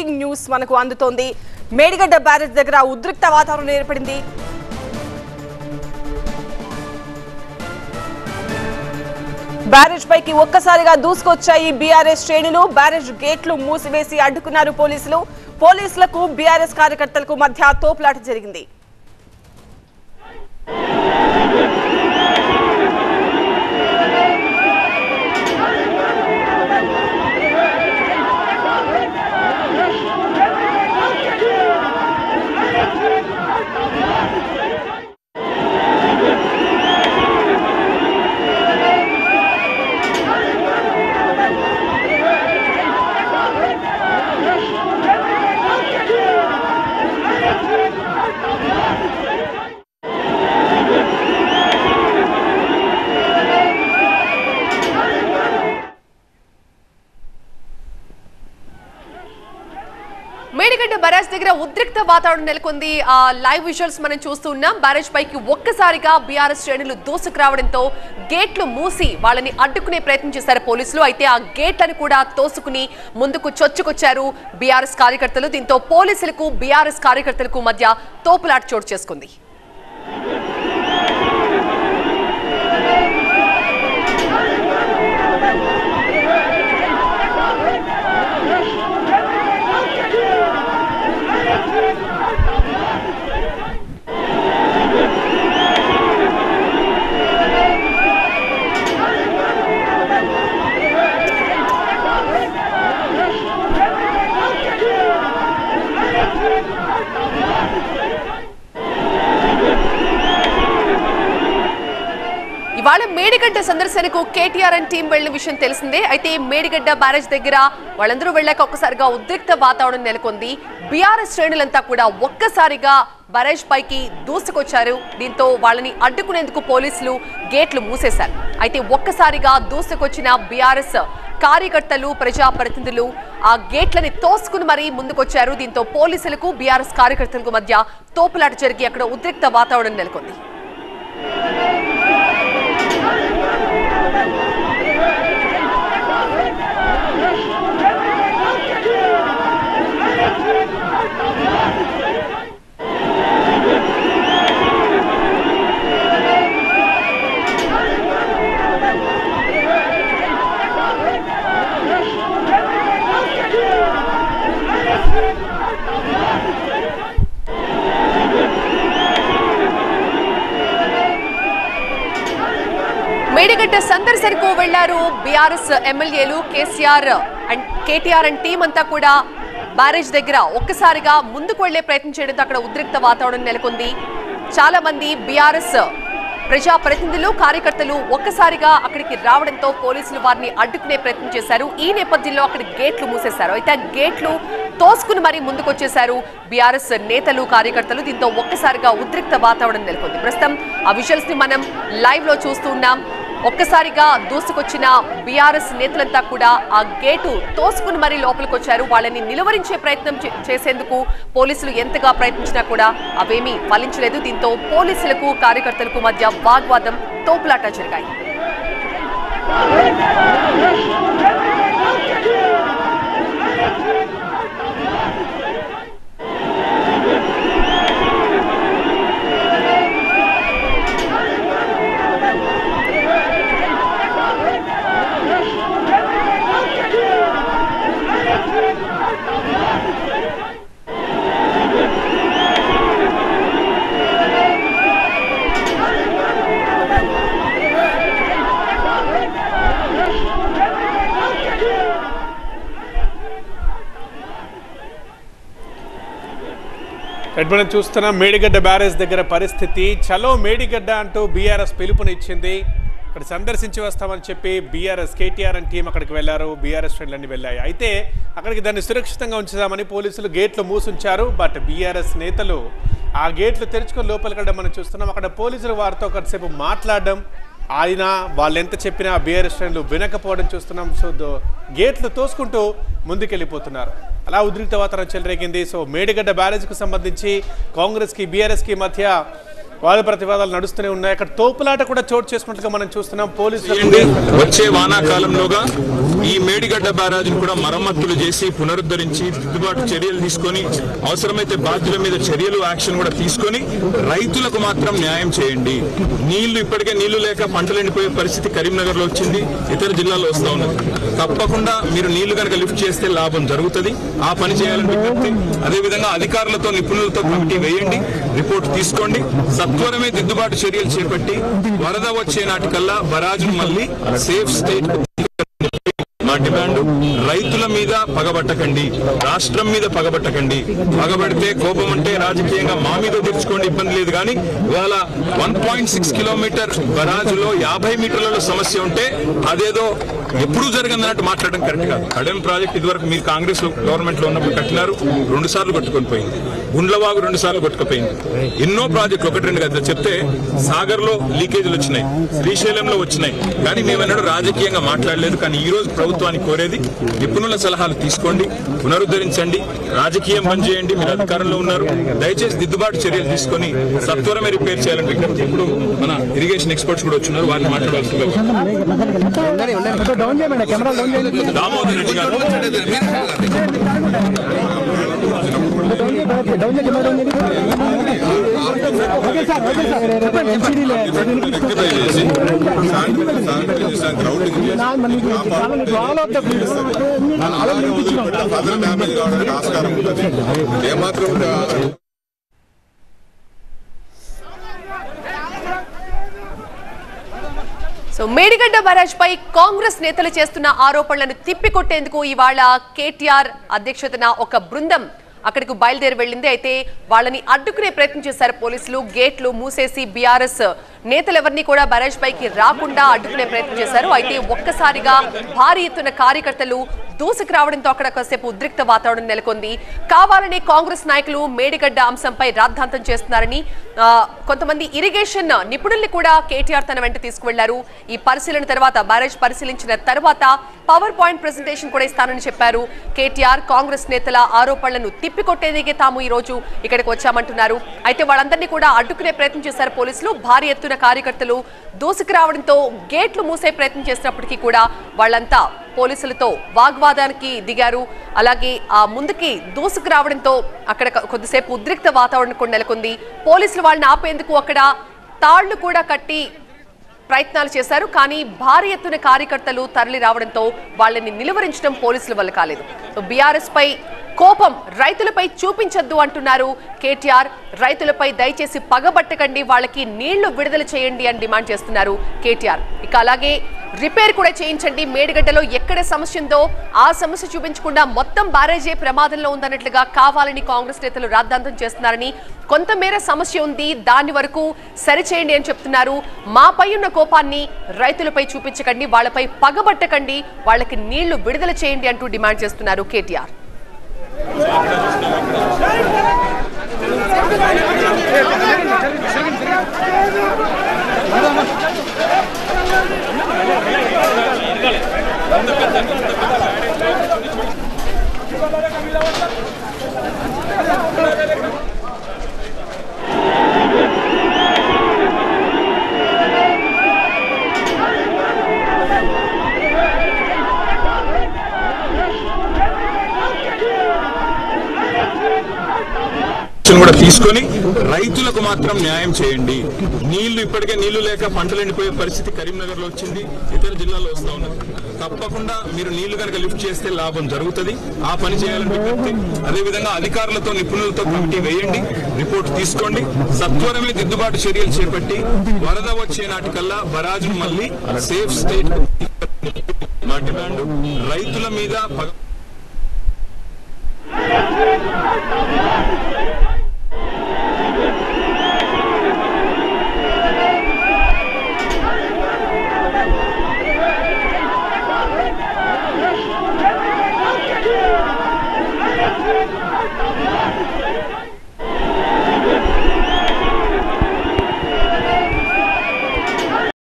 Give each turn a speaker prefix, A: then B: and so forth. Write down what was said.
A: Breaking news మనకు అందుతోంది. Medigadda barrage దగ్గర ఉద్రిక్త వాతావరణం ఏర్పడింది. బ్యారేజ్ పైకి ఒక్కసారిగా దూసుకొచ్చాయి బీఆర్ఎస్ శ్రేణులు. బ్యారేజ్ గేట్లు మూసివేసి అడ్డుకున్నారు పోలీసులు. పోలీసులకు బీఆర్ఎస్ కార్యకర్తలకు మధ్య తోపులాట జరిగింది.
B: మేడిగడ్డ బ్యారేజ్ దగ్గర ఉద్రిక్త వాతావరణం నెలకొంది. ఆ లైవ్ విజువల్స్ మనం చూస్తున్నాం. బ్యారేజ్ పైకి ఒక్కసారిగా బీఆర్ఎస్ శ్రేణులు దూసుకు రావడంతో గేట్లు మూసి వాళ్ళని అడ్డుకునే ప్రయత్నం చేశారు పోలీసులు. అయితే ఆ గేట్లను కూడా తోసుకుని ముందుకు చొచ్చుకొచ్చారు బీఆర్ఎస్ కార్యకర్తలు. దీంతో పోలీసులకు బీఆర్ఎస్ కార్యకర్తలకు మధ్య తోపులాట చోటు చేసుకుంది. ఇవాళ మేడిగడ్డ సందర్శనకు కేటీఆర్ అండ్ టీం వెళ్లిన విషయం తెలిసిందే. అయితే మేడిగడ్డ బ్యారేజ్ దగ్గర వాళ్ళందరూ వెళ్ళాక ఒక్కసారిగా ఉద్రిక్త వాతావరణం నెలకొంది. బీఆర్ఎస్ శ్రేణులంతా కూడా ఒక్కసారిగా బ్యారేజ్ పైకి దూసుకొచ్చారు. దీంతో వాళ్ళని అడ్డుకునేందుకు పోలీసులు గేట్లు మూసేశారు. అయితే ఒక్కసారిగా దూసుకొచ్చిన బీఆర్ఎస్ కార్యకర్తలు ప్రజాప్రతినిధులు ఆ గేట్లని తోసుకుని మరీ ముందుకొచ్చారు. దీంతో పోలీసులకు బీఆర్ఎస్ కార్యకర్తలకు మధ్య తోపులాట జరిగి అక్కడ ఉద్రిక్త వాతావరణం నెలకొంది. మేడిగడ్డ సందర్శనకు వెళ్లారు బీఆర్ఎస్ ఎమ్మెల్యేలు కేటీఆర్ అండ్ టీం అంతా కూడా బ్యారేజ్ దగ్గర ఒక్కసారిగా ముందుకు వెళ్లే ప్రయత్నం చేయడంతో అక్కడ ఉద్రిక్త వాతావరణం నెలకొంది. చాలా మంది బీఆర్ఎస్ ప్రజాప్రతినిధులు కార్యకర్తలు ఒక్కసారిగా అక్కడికి రావడంతో పోలీసులు వారిని అడ్డుకునే ప్రయత్నం చేశారు. ఈ నేపథ్యంలో అక్కడ గేట్లు మూసేశారు. అయితే ఆ గేట్లు తోసుకుని మరీ ముందుకొచ్చేశారు బీఆర్ఎస్ నేతలు కార్యకర్తలు. దీంతో ఒక్కసారిగా ఉద్రిక్త వాతావరణం నెలకొంది. ప్రస్తుతం ఆ విజువల్స్ ని మనం లైవ్ లో చూస్తూ ఉన్నాం. ఒక్కసారిగా దూసుకొచ్చిన బీఆర్ఎస్ నేతలంతా కూడా ఆ గేటు తోసుకుని మరీ లోపలికి వచ్చారు. వాళ్ళని నిలువరించే ప్రయత్నం చేసేందుకు పోలీసులు ఎంతగా ప్రయత్నించినా కూడా అవేమీ ఫలించలేదు. దీంతో పోలీసులకు కార్యకర్తలకు మధ్య వాగ్వాదం తోపులాట జరిగాయి.
C: మనం చూస్తున్నాం మేడిగడ్డ బ్యారేజ్ దగ్గర పరిస్థితి. చలో మేడిగడ్డ అంటూ బీఆర్ఎస్ పిలుపునిచ్చింది. అక్కడ సందర్శించి వస్తామని చెప్పి బీఆర్ఎస్ కేటీఆర్ అండ్ టీం అక్కడికి వెళ్లారు. బీఆర్ఎస్ శ్రేణులన్నీ వెళ్ళాయి. అయితే అక్కడికి దాన్ని సురక్షితంగా ఉంచుదామని పోలీసులు గేట్లు మూసుంచారు. బట్ బీఆర్ఎస్ నేతలు ఆ గేట్లు తెరుచుకొని లోపలికి వెళ్ళడం మనం చూస్తున్నాం. అక్కడ పోలీసులు వారితో ఒకసేపు మాట్లాడడం, ఆయన వాళ్ళు ఎంత చెప్పినా బీఆర్ఎస్ శ్రేణులు వినకపోవడం చూస్తున్నాం. సో గేట్లు తోసుకుంటూ ముందుకెళ్ళిపోతున్నారు. అలా ఉద్రిక్త వాతావరణం చెలరేగింది. సో మేడిగడ్డ బ్యారేజ్కు సంబంధించి కాంగ్రెస్కి బీఆర్ఎస్కి మధ్య వాద ప్రతివాదాలు నడుస్తూనే ఉన్నాయి. అక్కడ తోపులాట కూడా చోటు చేసుకున్నట్టుగా మనం చూస్తున్నాం. పోలీసులు
D: వచ్చే వానాకాలంలోగా ఈ మేడిగడ్డ బ్యారాజ్ను కూడా మరమ్మతులు చేసి పునరుద్ధరించి దిద్దుబాటు చర్యలు తీసుకొని అవసరమైతే బాధ్యుల మీద చర్యలు యాక్షన్ కూడా తీసుకొని రైతులకు మాత్రం న్యాయం చేయండి. నీళ్లు ఇప్పటికే నీళ్లు లేక పంటలు ఎండిపోయే పరిస్థితి కరీంనగర్ లో వచ్చింది, ఇతర జిల్లాల్లో వస్తా ఉన్నది. తప్పకుండా మీరు నీళ్లు కనుక లిఫ్ట్ చేస్తే లాభం జరుగుతుంది. ఆ పని చేయాలని విజ్ఞప్తి. అదేవిధంగా అధికారులతో నిపుణులతో కమిటీ వేయండి, రిపోర్ట్ తీసుకోండి, సత్వరమే దిద్దుబాటు చర్యలు చేపట్టి వరద వచ్చే నాటికల్లా బరాజ్ను మళ్ళీ సేఫ్ స్టేట్. మా డిమాండ్ రైతుల మీద పగబట్టకండి, రాష్ట్రం మీద పగబట్టకండి. పగబడితే కోపం అంటే రాజకీయంగా మా మీద తెచ్చుకోండి, ఇబ్బంది లేదు. కానీ ఇవాళ 1.6 కిలోమీటర్ బరాజులో 50 మీటర్లలో సమస్య ఉంటే అదేదో ఎప్పుడూ జరిగిందన్నట్టు మాట్లాడడం కరెక్ట్ కాదు. అడెం ప్రాజెక్ట్ ఇదివరకు మీరు కాంగ్రెస్ గవర్నమెంట్ లో ఉన్నప్పుడు కట్టినారు, 2 సార్లు కొట్టుకొని పోయింది. గుండ్లవాగు 2 సార్లు కొట్టుకుపోయింది. ఎన్నో ప్రాజెక్టులు 1-2 కదా చెప్తే సాగర్ లో లీకేజీలు వచ్చినాయి, శ్రీశైలంలో వచ్చినాయి. కానీ మేమన్నాడు రాజకీయంగా మాట్లాడలేదు. కానీ ఈ రోజు ప్రభుత్వానికి కోరేది నిపుణుల సలహాలు తీసుకోండి, పునరుద్ధరించండి, రాజకీయం బంద్ చేయండి. మీరు అధికారంలో ఉన్నారు, దయచేసి దిద్దుబాటు చర్యలు తీసుకొని సత్వరమే రిపేర్ చేయాలని విజ్ఞప్తి. ఇప్పుడు మన ఇరిగేషన్ ఎక్స్పర్ట్స్ కూడా వచ్చినారు, వారిని మాట్లాడాల్సిందిగా దామోదర్ రెడ్డి గారు.
B: సో మేడిగడ్డ బ్యారేజ్ పై కాంగ్రెస్ నేతలు చేస్తున్న ఆరోపణలను తిప్పికొట్టేందుకు ఇవాళ కేటీఆర్ అధ్యక్షతన ఒక బృందం అక్కడికి బయలుదేరి వెళ్ళింది. అయితే వాళ్ళని అడ్డుకునే ప్రయత్నం చేశారు పోలీసులు. గేట్లు మూసేసి బీఆర్ఎస్ నేతలెవరిని కూడా బ్యారేజ్ పైకి రాకుండా అడ్డుకునే ప్రయత్నం చేశారు. అయితే ఒక్కసారిగా భారీ ఎత్తున కార్యకర్తలు దూసుకు రావడంతో అక్కడ కాసేపు ఉద్రిక్త వాతావరణం నెలకొంది. కావాలని కాంగ్రెస్ నాయకులు మేడిగడ్డ అంశంపై రాద్ధాంతం చేస్తున్నారని కొంతమంది ఇరిగేషన్ నిపుణుల్ని కూడా కేటీఆర్ తన వెంట తీసుకువెళ్లారు. ఈ పరిశీలన తర్వాత బ్యారేజ్ పరిశీలించిన తర్వాత పవర్ పాయింట్ ప్రెజెంటేషన్ కూడా ఇస్తానని చెప్పారు కేటీఆర్. కాంగ్రెస్ నేతల ఆరోపణలను తిప్పికొట్టేందుకే తాము ఈ రోజు ఇక్కడికి వచ్చామంటున్నారు. అయితే వాళ్ళందరినీ కూడా అడ్డుకునే ప్రయత్నం చేశారు పోలీసులు. భారీ ఎత్తున కార్యకర్తలు దూసుకు రావడంతో గేట్లు మూసే ప్రయత్నం చేసినప్పటికీ కూడా వాళ్ళంతా పోలీసులతో వాగ్వాదానికి దిగారు. అలాగే ఆ ముందుకి దూసుకు రావడంతో అక్కడ కొద్దిసేపు ఉద్రిక్త వాతావరణం కూడా నెలకొంది. పోలీసులు వాళ్ళని ఆపేందుకు అక్కడ తాళ్లు కూడా కట్టి ప్రయత్నాలు చేశారు. కానీ భారీ ఎత్తున కార్యకర్తలు తరలి రావడంతో వాళ్ళని నిలువరించడం పోలీసుల వల్ల కాలేదు. బీఆర్ఎస్ పై కోపం రైతులపై చూపించొద్దు అంటున్నారు కేటీఆర్. రైతులపై దయచేసి పగబట్టకండి, వాళ్ళకి నీళ్లు విడుదల చేయండి అని డిమాండ్ చేస్తున్నారు కేటీఆర్. ఇక అలాగే రిపేర్ కూడా చేయించండి, మేడిగడ్డలో ఎక్కడ సమస్య ఉందో ఆ సమస్య చూపించకుండా మొత్తం బ్యారేజే ప్రమాదంలో ఉందన్నట్లుగా కావాలని కాంగ్రెస్ నేతలు రాద్ధాంతం చేస్తున్నారని, కొంతమేర సమస్య ఉంది దాని వరకు సరిచేయండి అని చెప్తున్నారు. మాపై ఉన్న కోపాన్ని రైతులపై చూపించకండి, వాళ్ళపై పగబట్టకండి, వాళ్ళకి నీళ్లు విడుదల చేయండి అంటూ డిమాండ్ చేస్తున్నారు కేటీఆర్.
D: కూడా తీసుకొని రైతులకు మాత్రం న్యాయం చేయండి. నీళ్లు ఇప్పటికే నీళ్లు లేక పంటలు ఎండిపోయే పరిస్థితి కరీంనగర్ లో వచ్చింది, ఇతర జిల్లాల్లో వస్తా ఉన్నది. తప్పకుండా మీరు నీళ్లు కనుక లిఫ్ట్ చేస్తే లాభం జరుగుతుంది. ఆ పని చేయాలని విజ్ఞప్తి. అదేవిధంగా అధికారులతో నిపుణులతో కమిటీ వేయండి, రిపోర్ట్ తీసుకోండి, సత్వరమే దిద్దుబాటు చర్యలు చేపట్టి వరద వచ్చే నాటికల్లా బరాజ్ను మళ్ళీ సేఫ్ స్టేట్. మా డిమాండ్ రైతుల మీద